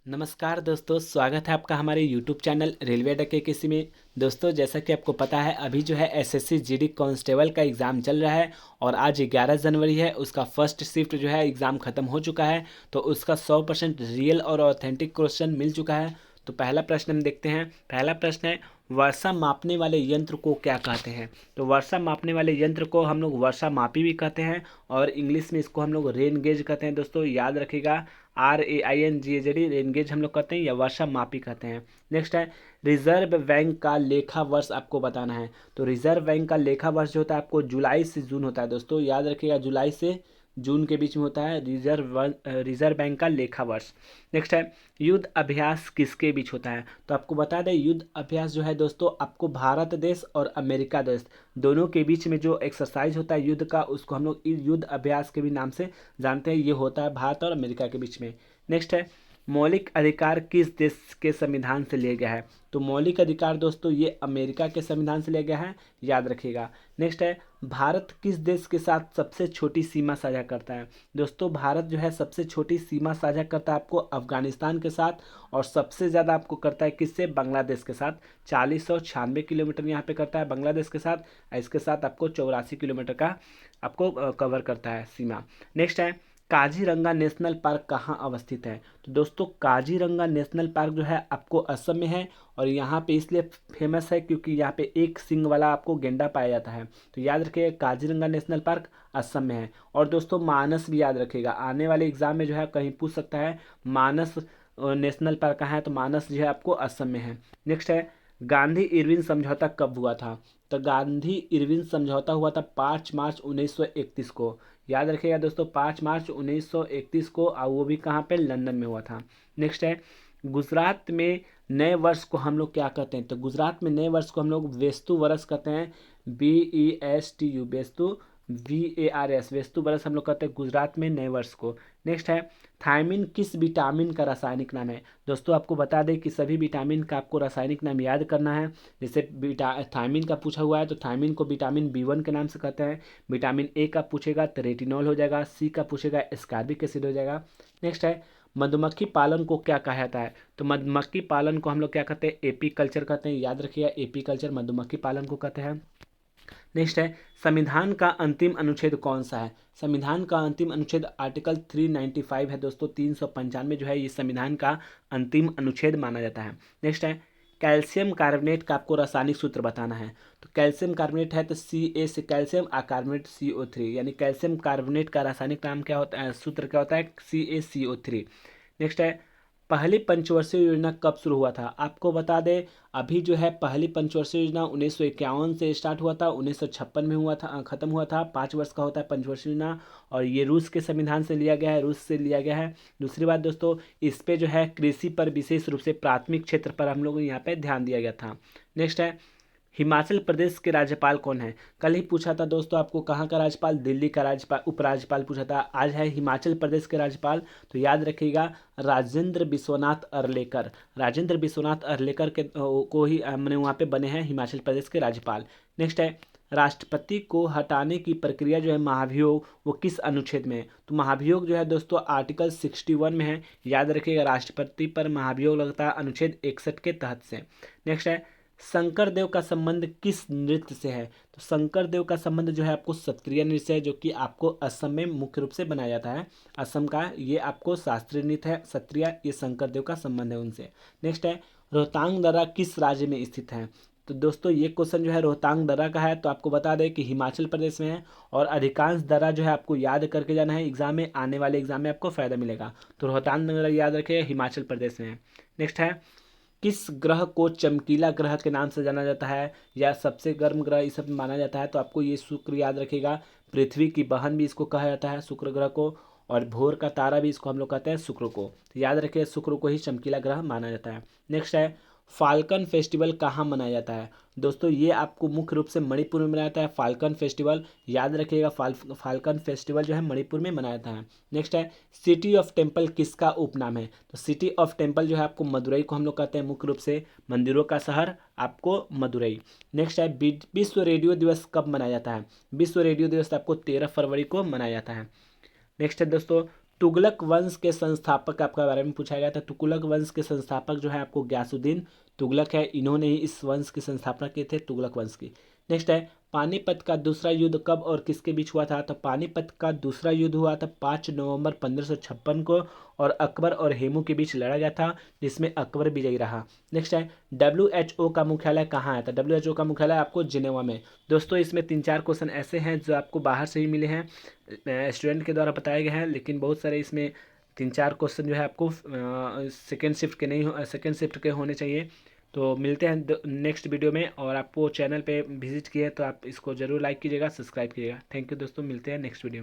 नमस्कार दोस्तों, स्वागत है आपका हमारे यूट्यूब चैनल रेलवे डकैती में। दोस्तों, जैसा कि आपको पता है, अभी जो है एसएससी जीडी कांस्टेबल का एग्ज़ाम चल रहा है और आज 11 जनवरी है। उसका फर्स्ट शिफ्ट जो है एग्ज़ाम ख़त्म हो चुका है, तो उसका 100% रियल और ऑथेंटिक क्वेश्चन मिल चुका है। तो पहला प्रश्न हम देखते हैं। पहला प्रश्न है, वर्षा मापने वाले यंत्र को क्या कहते हैं? तो वर्षा मापने वाले यंत्र को हम लोग वर्षा मापी भी कहते हैं और इंग्लिश में इसको हम लोग रेन गेज कहते हैं। दोस्तों याद रखिएगा, RAINGAZ रेन गेज हम लोग कहते हैं या वर्षा मापी कहते हैं। नेक्स्ट है, रिजर्व बैंक का लेखा वर्ष आपको बताना है। तो रिजर्व बैंक का लेखा वर्ष जो होता है आपको जुलाई से जून होता है। दोस्तों याद रखिएगा, जुलाई से जून के बीच में होता है रिजर्व बैंक का लेखा वर्ष। नेक्स्ट है, युद्ध अभ्यास किसके बीच होता है? तो आपको बता दें, युद्ध अभ्यास जो है दोस्तों आपको भारत देश और अमेरिका देश दोनों के बीच में जो एक्सरसाइज होता है युद्ध का, उसको हम लोग युद्ध अभ्यास के भी नाम से जानते हैं। ये होता है भारत और अमेरिका के बीच में। नेक्स्ट है, मौलिक अधिकार किस देश के संविधान से लिया गया है? तो मौलिक अधिकार दोस्तों ये अमेरिका के संविधान से लिया गया है, याद रखिएगा। नेक्स्ट है, भारत किस देश के साथ सबसे छोटी सीमा साझा करता है? दोस्तों भारत जो है सबसे छोटी सीमा साझा करता है आपको अफगानिस्तान के साथ, और सबसे ज़्यादा आपको करता है किससे? बांग्लादेश के साथ। 4096 किलोमीटर यहाँ पे करता है बांग्लादेश के साथ। इसके साथ आपको 84 किलोमीटर का आपको कवर करता है सीमा। नेक्स्ट है, काजीरंगा नेशनल पार्क कहाँ अवस्थित है? तो दोस्तों काजीरंगा नेशनल पार्क जो है आपको असम में है, और यहाँ पे इसलिए फेमस है क्योंकि यहाँ पे एक सींग वाला आपको गेंडा पाया जाता है। तो याद रखिएगा, काजीरंगा नेशनल पार्क असम में है। और दोस्तों मानस भी याद रखिएगा, आने वाले एग्जाम में जो है कहीं पूछ सकता है मानस नेशनल पार्क कहाँ है, तो मानस जो है आपको असम में है। नेक्स्ट है, गांधी इरविन समझौता कब हुआ था? तो गांधी इरविन समझौता हुआ था 5 मार्च 1931 को। याद रखिएगा दोस्तों, 5 मार्च 1931 को, और वो भी कहाँ पे? लंदन में हुआ था। नेक्स्ट है, गुजरात में नए वर्ष को हम लोग क्या कहते हैं? तो गुजरात में नए वर्ष को हम लोग वेस्तु वर्ष कहते हैं। BESTU वेस्तु, VARS वेस्तु वर्ष हम लोग कहते हैं गुजरात में नए वर्ष को। नेक्स्ट है, थायमिन किस विटामिन का रासायनिक नाम है? दोस्तों आपको बता दें कि सभी विटामिन का आपको रासायनिक नाम याद करना है। जैसे थायमिन का पूछा हुआ है तो थायमिन को विटामिन B1 के नाम से कहते हैं। विटामिन A का पूछेगा तो रेटिनॉल हो जाएगा। C का पूछेगा एस्कॉर्बिक एसिड हो जाएगा। नेक्स्ट है, मधुमक्खी पालन को क्या कहा जाता है? तो मधुमक्खी पालन को हम लोग क्या कहते हैं? एपी कल्चर कहते हैं। याद रखिएगा, एपी कल्चर मधुमक्खी पालन को कहते हैं। नेक्स्ट है, संविधान का अंतिम अनुच्छेद कौन सा है? संविधान का अंतिम अनुच्छेद आर्टिकल 395 है दोस्तों। 395 जो है ये संविधान का अंतिम अनुच्छेद माना जाता है। नेक्स्ट है, कैल्शियम कार्बोनेट का आपको रासायनिक सूत्र बताना है। तो कैल्शियम कार्बोनेट है तो Ca से कैल्शियम, आ कार्बोनेट CO3, यानी कैल्शियम कार्बोनेट का रासायनिक नाम क्या होता है, सूत्र क्या होता है? CaCO3। नेक्स्ट है, पहली पंचवर्षीय योजना कब शुरू हुआ था? आपको बता दें, अभी जो है पहली पंचवर्षीय योजना 1951 से स्टार्ट हुआ था, 1956 में हुआ था, ख़त्म हुआ था। 5 वर्ष का होता है पंचवर्षीय योजना, और ये रूस के संविधान से लिया गया है, रूस से लिया गया है। दूसरी बात दोस्तों, इस पे जो है कृषि पर विशेष रूप से प्राथमिक क्षेत्र पर हम लोग यहाँ पे ध्यान दिया गया था। नेक्स्ट है, हिमाचल प्रदेश के राज्यपाल कौन है? कल ही पूछा था दोस्तों आपको, कहाँ का राज्यपाल? दिल्ली का राज्यपाल, उपराज्यपाल पूछा था। आज है हिमाचल प्रदेश के राज्यपाल, तो याद रखिएगा राजेंद्र विश्वनाथ अर्लेकर। राजेंद्र विश्वनाथ अर्लेकर के को ही मैंने वहाँ पे बने हैं हिमाचल प्रदेश के राज्यपाल। नेक्स्ट है, राष्ट्रपति को हटाने की प्रक्रिया जो है महाभियोग, वो किस अनुच्छेद में है? तो महाभियोग जो है दोस्तों आर्टिकल 61 में है। याद रखिएगा, राष्ट्रपति पर महाभियोग लगता है अनुच्छेद 61 के तहत से। नेक्स्ट है, शंकर देव का संबंध किस नृत्य से है? तो शंकर देव का संबंध जो है आपको सत्रिय नृत्य से है, जो कि आपको असम में मुख्य रूप से बनाया जाता है। असम का ये आपको शास्त्रीय नृत्य है सत्रिय, ये शंकर देव का संबंध है उनसे। नेक्स्ट है, रोहतांग दर्रा किस राज्य में स्थित है? तो दोस्तों ये क्वेश्चन जो है रोहतांग दर्रा का है, तो आपको बता दें कि हिमाचल प्रदेश में है। और अधिकांश दर्रा जो है आपको याद करके जाना है एग्जाम में, आने वाले एग्जाम में आपको फायदा मिलेगा। तो रोहतांग दर्रा याद रखिए, हिमाचल प्रदेश में है। नेक्स्ट है, किस ग्रह को चमकीला ग्रह के नाम से जाना जाता है या सबसे गर्म ग्रह इस सब माना जाता है? तो आपको ये शुक्र याद रखिएगा। पृथ्वी की बहन भी इसको कहा जाता है शुक्र ग्रह को, और भोर का तारा भी इसको हम लोग कहते हैं शुक्र को। तो याद रखिए, शुक्र को ही चमकीला ग्रह माना जाता है। नेक्स्ट है, फाल्कन फेस्टिवल कहाँ मनाया जाता है? दोस्तों ये आपको मुख्य रूप से मणिपुर में मनाया जाता है फाल्कन फेस्टिवल। याद रखिएगा, फाल्कन फेस्टिवल जो है मणिपुर में मनाया जाता है। नेक्स्ट है, सिटी ऑफ टेम्पल किसका उपनाम है? तो सिटी ऑफ टेम्पल जो है आपको मदुरई को हम लोग कहते हैं मुख्य रूप से, मंदिरों का शहर आपको मदुरई। नेक्स्ट है, विश्व रेडियो दिवस कब मनाया जाता है? विश्व रेडियो दिवस आपको 13 फरवरी को मनाया जाता है। नेक्स्ट है दोस्तों, तुगलक वंश के संस्थापक आपका बारे में पूछा गया था। तुगलक वंश के संस्थापक जो है आपको ग्यासुद्दीन तुगलक है, इन्होंने ही इस वंश की स्थापना की थे, तुगलक वंश की। नेक्स्ट है पानीपत का दूसरा युद्ध कब और किसके बीच हुआ था? तो पानीपत का दूसरा युद्ध हुआ था 5 नवंबर 1556 को और अकबर और हेमू के बीच लड़ा गया था, जिसमें अकबर विजयी रहा। नेक्स्ट है WHO का मुख्यालय कहाँ है? तो WHO का मुख्यालय आपको जिनेवा में। दोस्तों इसमें 3-4 क्वेश्चन ऐसे हैं जो आपको बाहर से ही मिले हैं, स्टूडेंट के द्वारा बताए गए हैं, लेकिन बहुत सारे इसमें 3-4 क्वेश्चन जो है आपको सेकेंड शिफ्ट के नहीं हो, सेकेंड शिफ्ट के होने चाहिए। तो मिलते हैं नेक्स्ट वीडियो में, और आपको चैनल पे विजिट किए तो आप इसको ज़रूर लाइक कीजिएगा, सब्सक्राइब कीजिएगा। थैंक यू दोस्तों, मिलते हैं नेक्स्ट वीडियो में।